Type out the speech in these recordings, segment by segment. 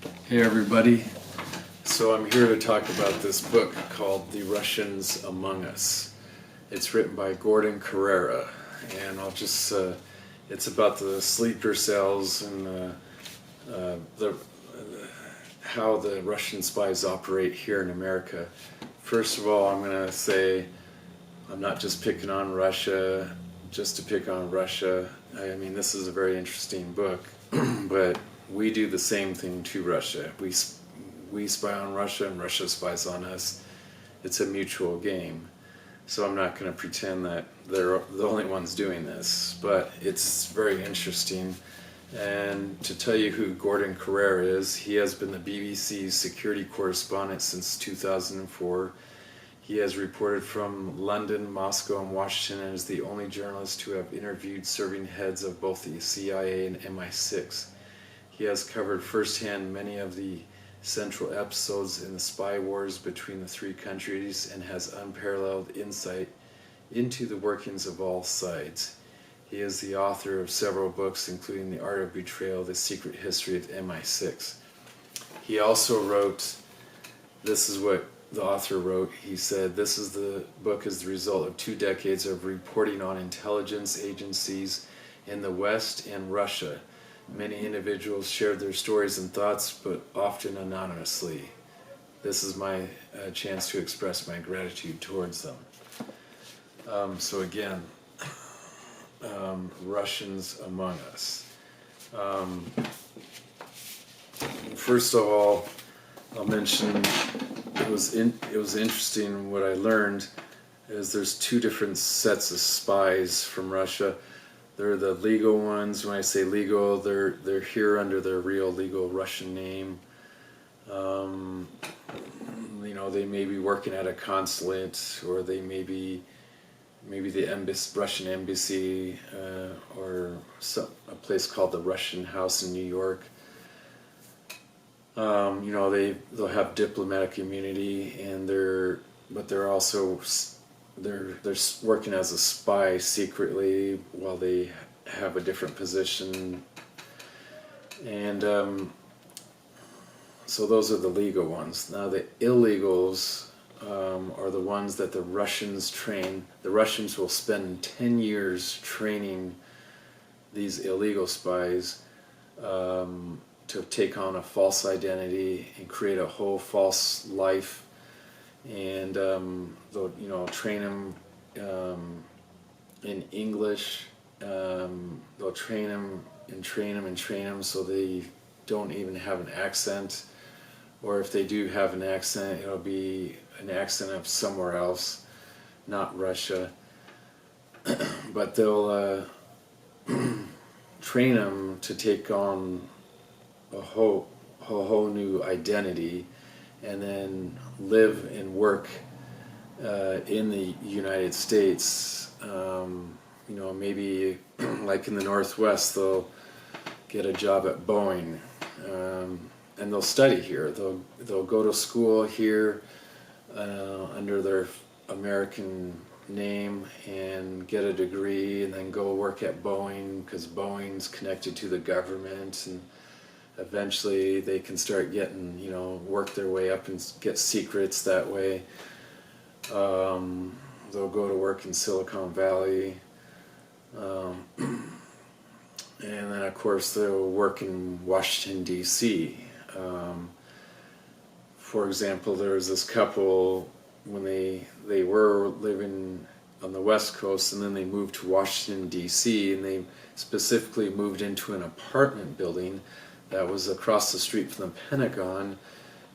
Hey everybody. So I'm here to talk about this book called The Russians Among Us. It's written by Gordon Carrera, and it's about the sleeper cells and how the Russian spies operate here in America. First of all, I'm going to say I'm not just picking on Russia just to pick on Russia. I mean, this is a very interesting book, but we do the same thing to Russia. We spy on Russia and Russia spies on us. It's a mutual game. So I'm not going to pretend that they're the only ones doing this, but it's very interesting. And to tell you who Gordon Carrera is, he has been the BBC's security correspondent since 2004. He has reported from London, Moscow, and Washington, and is the only journalist to have interviewed serving heads of both the CIA and MI6. He has covered firsthand many of the central episodes in the spy wars between the three countries and has unparalleled insight into the workings of all sides. He is the author of several books, including The Art of Betrayal, The Secret History of MI6. He also wrote, this is what the author wrote, he said, the book is the result of 2 decades of reporting on intelligence agencies in the West and Russia. Many individuals shared their stories and thoughts, but often anonymously. This is my chance to express my gratitude towards them. So again, Russians among us. First of all, I'll mention it was interesting. What I learned is there's 2 different sets of spies from Russia. They're the legal ones. When I say legal, they're here under their real legal Russian name. They may be working at a consulate, or they may be the Russian embassy, or a place called the Russian House in New York. They'll have diplomatic immunity, and they're also they're working as a spy secretly while they have a different position, and so those are the legal ones. Now the illegals are the ones that the Russians train. The Russians will spend 10 years training these illegal spies to take on a false identity and create a whole false life, and they'll train them in English. They'll train them and train them and train them so they don't even have an accent, or if they do have an accent, it'll be an accent of somewhere else, not Russia. But they'll train them to take on a whole new identity, and then live and work in the United States. Maybe like in the Northwest, they'll get a job at Boeing, and they'll study here. They'll go to school here under their American name and get a degree, and then go work at Boeing because Boeing's connected to the government, and eventually they can start getting, work their way up and get secrets that way. They'll go to work in Silicon Valley, and then of course they'll work in Washington, D.C. For example, there was this couple when they were living on the West Coast, and then they moved to Washington, D.C., and they specifically moved into an apartment building that was across the street from the Pentagon,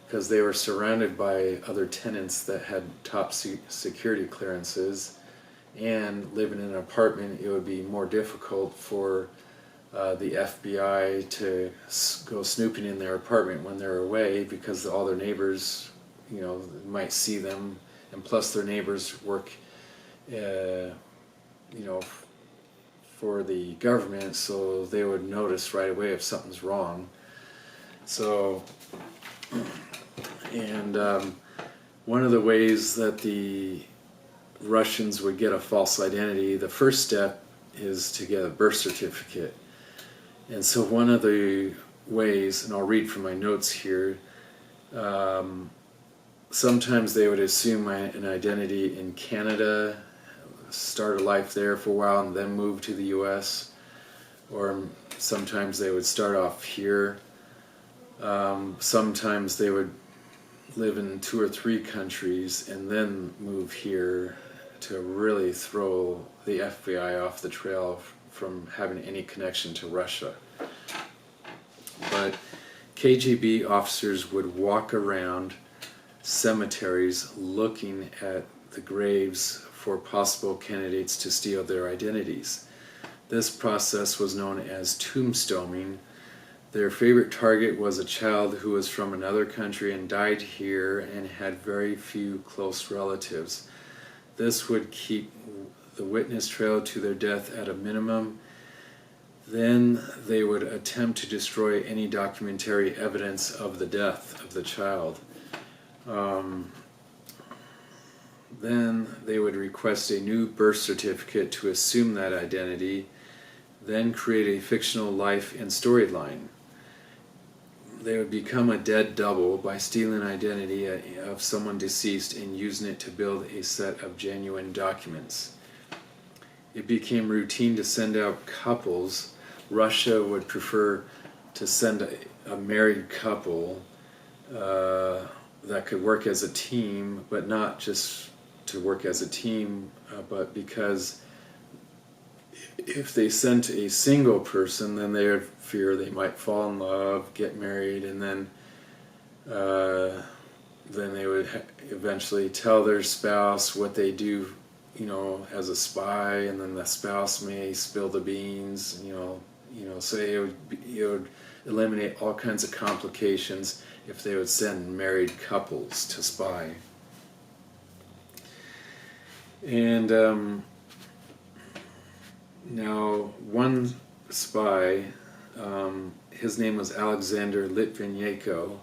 because they were surrounded by other tenants that had top security clearances, and living in an apartment, it would be more difficult for the FBI to go snooping in their apartment when they're away, because all their neighbors, might see them, and plus their neighbors work, for the government, so they would notice right away if something's wrong. So, and one of the ways that the Russians would get a false identity, the first step is to get a birth certificate. And so one of the ways, and I'll read from my notes here. Sometimes they would assume an identity in Canada, start a life there for a while, and then move to the U.S. Or sometimes they would start off here. Sometimes they would live in 2 or 3 countries and then move here to really throw the FBI off the trail from having any connection to Russia. But KGB officers would walk around cemeteries looking at the graves for possible candidates to steal their identities. This process was known as tombstoning. Their favorite target was a child who was from another country and died here and had very few close relatives. This would keep the witness trail to their death at a minimum. Then they would attempt to destroy any documentary evidence of the death of the child. Then they would request a new birth certificate to assume that identity, then create a fictional life and storyline. They would become a dead double by stealing identity of someone deceased and using it to build a set of genuine documents. It became routine to send out couples. Russia would prefer to send a married couple that could work as a team, but not just to work as a team, but because if they sent a single person, then they would fear they might fall in love, get married, and then they would eventually tell their spouse what they do, as a spy, and then the spouse may spill the beans, so it would eliminate all kinds of complications if they would send married couples to spy. And now one spy, his name was Alexander Litvinenko.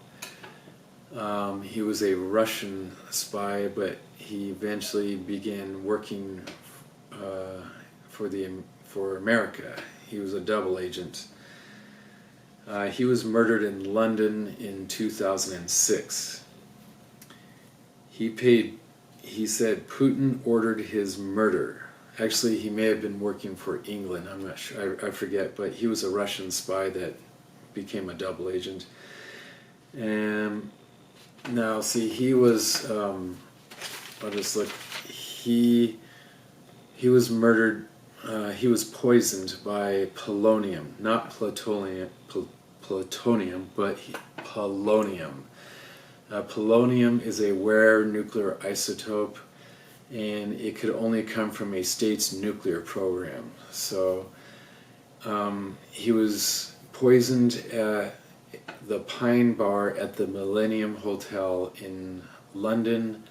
He was a Russian spy, but he eventually began working for America. He was a double agent. He was murdered in London in 2006. He said Putin ordered his murder. Actually, he may have been working for England, I'm not sure, I forget, but he was a Russian spy that became a double agent. And now, see, he was, I'll just look, he was murdered, he was poisoned by polonium, not plutonium, but polonium. Polonium is a rare nuclear isotope, and it could only come from a state's nuclear program. So he was poisoned at the Pine Bar at the Millennium Hotel in London.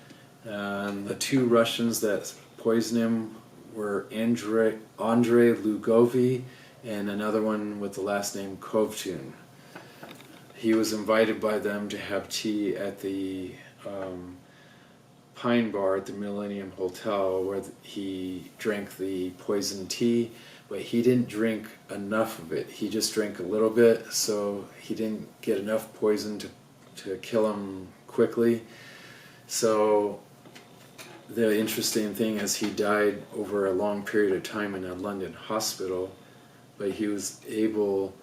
The 2 Russians that poisoned him were Andrei Lugovy and another one with the last name Kovtun. He was invited by them to have tea at the Pine Bar at the Millennium Hotel, where he drank the poisoned tea, but he didn't drink enough of it. He just drank a little bit, so he didn't get enough poison to kill him quickly. So the interesting thing is he died over a long period of time in a London hospital, but he was able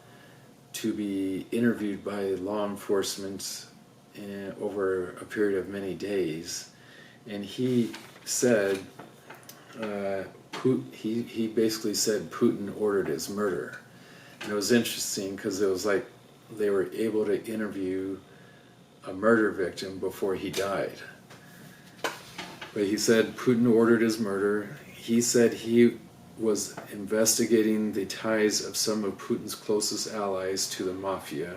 to be interviewed by law enforcement over a period of many days. And he said, he basically said Putin ordered his murder. And it was interesting because it was like they were able to interview a murder victim before he died. But he said Putin ordered his murder. He said he was investigating the ties of some of Putin's closest allies to the mafia.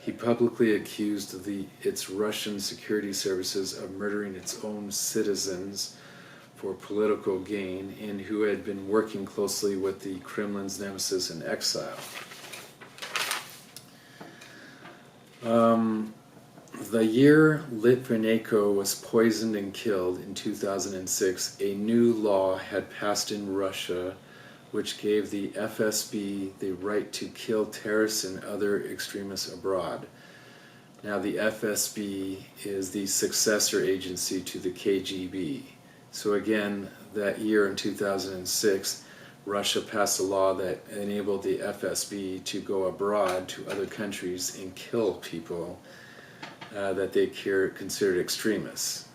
He publicly accused its Russian security services of murdering its own citizens for political gain, and who had been working closely with the Kremlin's nemesis in exile. The year Litvinenko was poisoned and killed in 2006, a new law had passed in Russia which gave the FSB the right to kill terrorists and other extremists abroad. Now, the FSB is the successor agency to the KGB. So again, that year in 2006, Russia passed a law that enabled the FSB to go abroad to other countries and kill people that they considered extremists.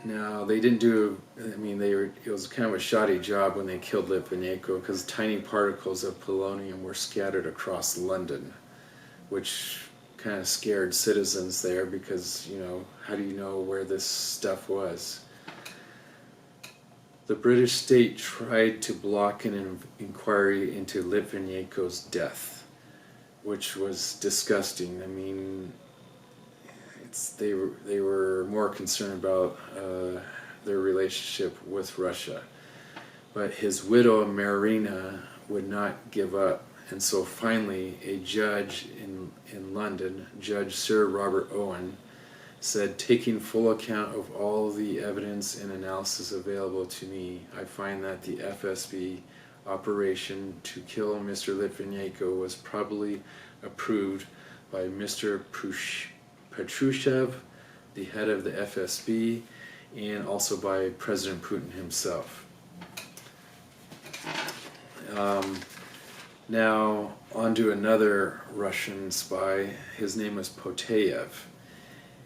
Now, they didn't do, it was kind of a shoddy job when they killed Litvinenko, because tiny particles of polonium were scattered across London, which kind of scared citizens there, because, how do you know where this stuff was? The British state tried to block an inquiry into Litvinenko's death, which was disgusting. They were more concerned about their relationship with Russia. But his widow, Marina, would not give up. And so finally, a judge in London, Judge Sir Robert Owen, said, taking full account of all the evidence and analysis available to me, I find that the FSB operation to kill Mr. Litvinenko was probably approved by Mr. Patrushev, the head of the FSB, and also by President Putin himself. Now, on to another Russian spy. His name was Potayev.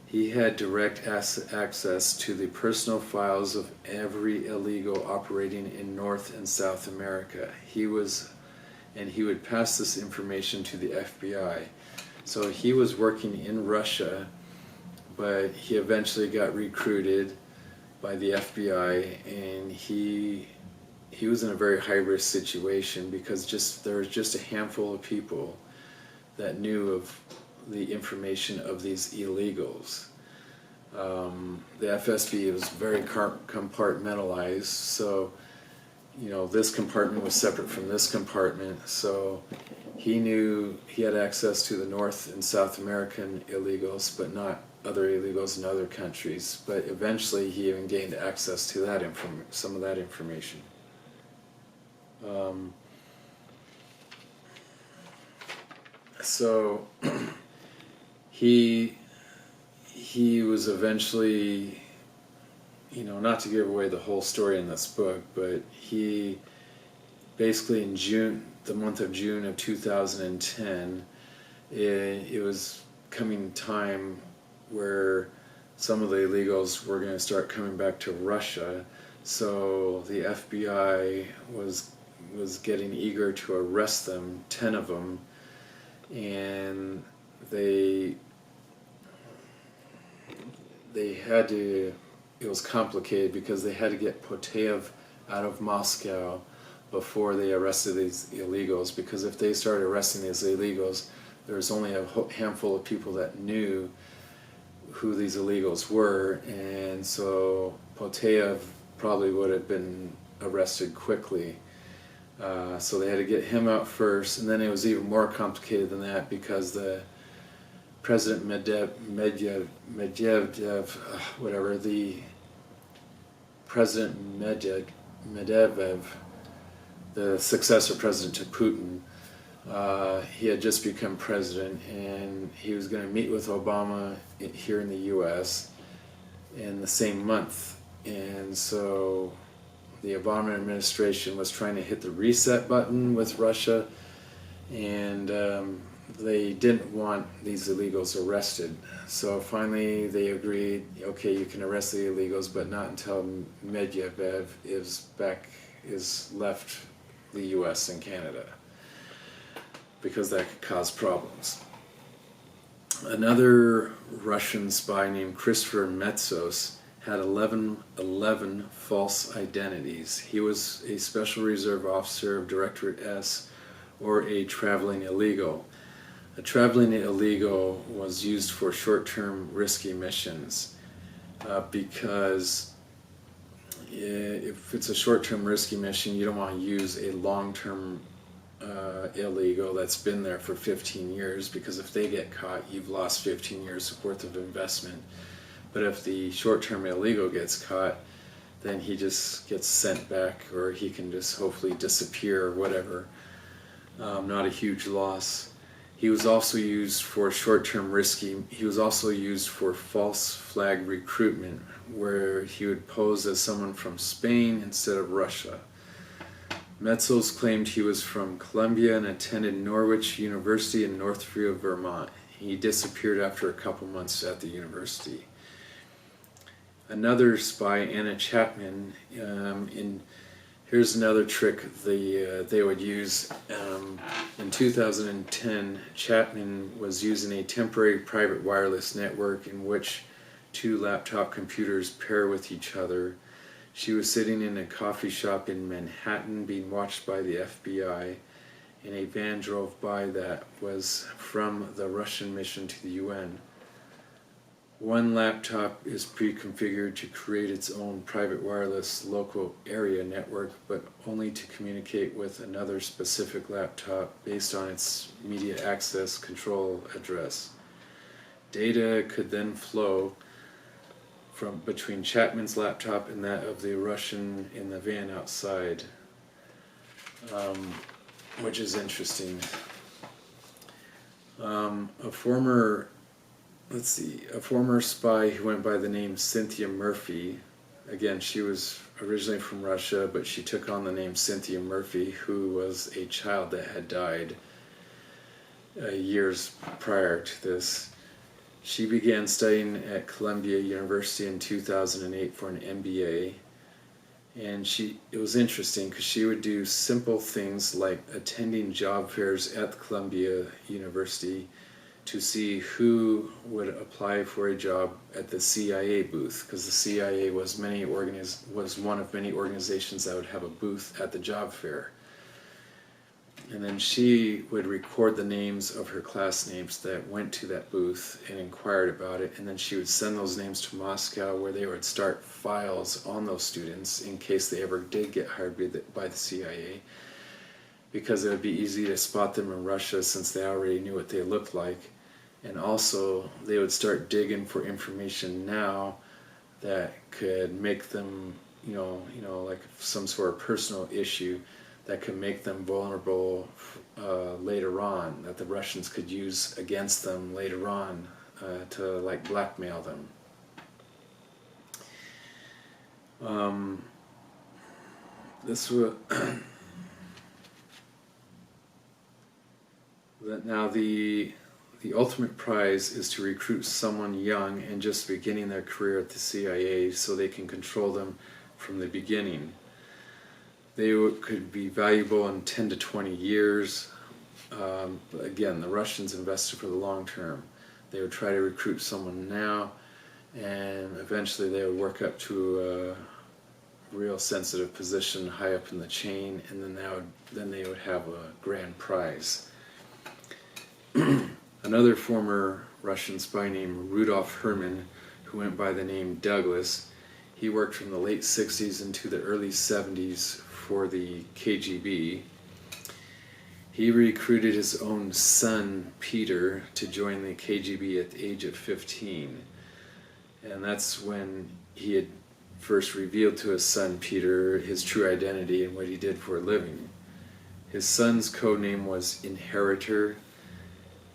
He had direct access to the personal files of every illegal operating in North and South America. He would pass this information to the FBI. So he was working in Russia, but he eventually got recruited by the FBI, and he was in a very high-risk situation, because there was just a handful of people that knew of the information of these illegals. The FSB was very compartmentalized, so this compartment was separate from this compartment, so he knew he had access to the North and South American illegals, but not other illegals in other countries. But eventually he even gained access to that some of that information. So he was eventually, not to give away the whole story in this book, but he basically in the month of June of 2010, it was coming time where some of the illegals were going to start coming back to Russia. So the FBI was getting eager to arrest them, 10 of them, and they had to, it was complicated because they had to get Potayev out of Moscow before they arrested these illegals, because if they started arresting these illegals, there was only a handful of people that knew who these illegals were, and so Potayev probably would have been arrested quickly. So they had to get him out first, and then it was even more complicated than that, because the President Medvedev, President Medvedev, the successor president to Putin, he had just become president, and he was going to meet with Obama here in the U.S. in the same month. And so the Obama administration was trying to hit the reset button with Russia, and they didn't want these illegals arrested. So finally they agreed, okay, you can arrest the illegals, but not until Medvedev is left the U.S. and Canada, because that could cause problems. Another Russian spy named Christopher Metsos had 11 false identities. He was a Special Reserve Officer of Directorate S, or a traveling illegal. A traveling illegal was used for short-term risky missions, because if it's a short-term risky mission, you don't want to use a long-term illegal that's been there for 15 years, because if they get caught, you've lost 15 years worth of investment. But if the short-term illegal gets caught, then he just gets sent back, or he can just hopefully disappear or whatever. Not a huge loss. He was also used for short-term risky. He was also used for false flag recruitment, where he would pose as someone from Spain instead of Russia. Metzels claimed he was from Columbia and attended Norwich University in Northfield, Vermont. He disappeared after a couple months at the university. Another spy, Anna Chapman, here's another trick they would use. In 2010, Chapman was using a temporary private wireless network in which two laptop computers pair with each other. She was sitting in a coffee shop in Manhattan being watched by the FBI, and a van drove by that was from the Russian mission to the UN. One laptop is pre-configured to create its own private wireless local area network, but only to communicate with another specific laptop based on its media access control address. Data could then flow from between Chapman's laptop and that of the Russian in the van outside, which is interesting. A former spy who went by the name Cynthia Murphy, again, she was originally from Russia, but she took on the name Cynthia Murphy, who was a child that had died years prior to this. She began studying at Columbia University in 2008 for an MBA, and it was interesting because she would do simple things like attending job fairs at Columbia University to see who would apply for a job at the CIA booth, because the CIA was one of many organizations that would have a booth at the job fair. And then she would record the names of her classmates that went to that booth and inquired about it, and then she would send those names to Moscow, where they would start files on those students in case they ever did get hired by the CIA, because it would be easy to spot them in Russia since they already knew what they looked like. And also they would start digging for information now that could make them, like some sort of personal issue that could make them vulnerable later on, that the Russians could use against them later on to like blackmail them. This was now the ultimate prize is to recruit someone young and just beginning their career at the CIA so they can control them from the beginning. They could be valuable in 10 to 20 years. Again, the Russians invested for the long term. They would try to recruit someone now, and eventually they would work up to a real sensitive position high up in the chain, and then they would have a grand prize. Another former Russian spy named Rudolf Herman, who went by the name Douglas, he worked from the late 60s into the early 70s for the KGB. He recruited his own son, Peter, to join the KGB at the age of 15. And that's when he had first revealed to his son, Peter, his true identity and what he did for a living. His son's codename was Inheritor.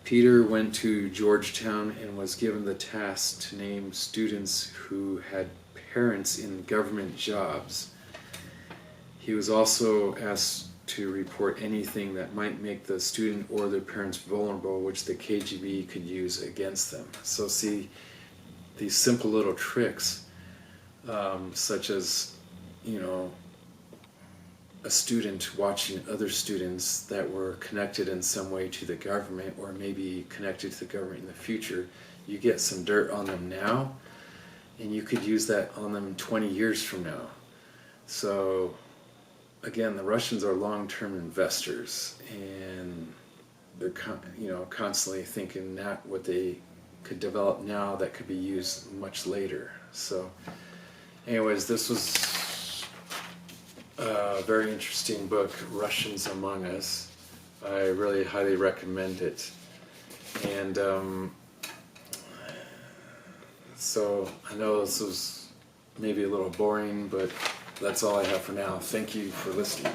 Peter went to Georgetown and was given the task to name students who had parents in government jobs. He was also asked to report anything that might make the student or their parents vulnerable, which the KGB could use against them. So see, these simple little tricks, such as, a student watching other students that were connected in some way to the government, or maybe connected to the government in the future, you get some dirt on them now, and you could use that on them 20 years from now. So again, the Russians are long-term investors, and they're constantly thinking that what they could develop now that could be used much later. So anyways, this was a very interesting book, Russians Among Us. I really highly recommend it. And so I know this was maybe a little boring, but that's all I have for now. Thank you for listening.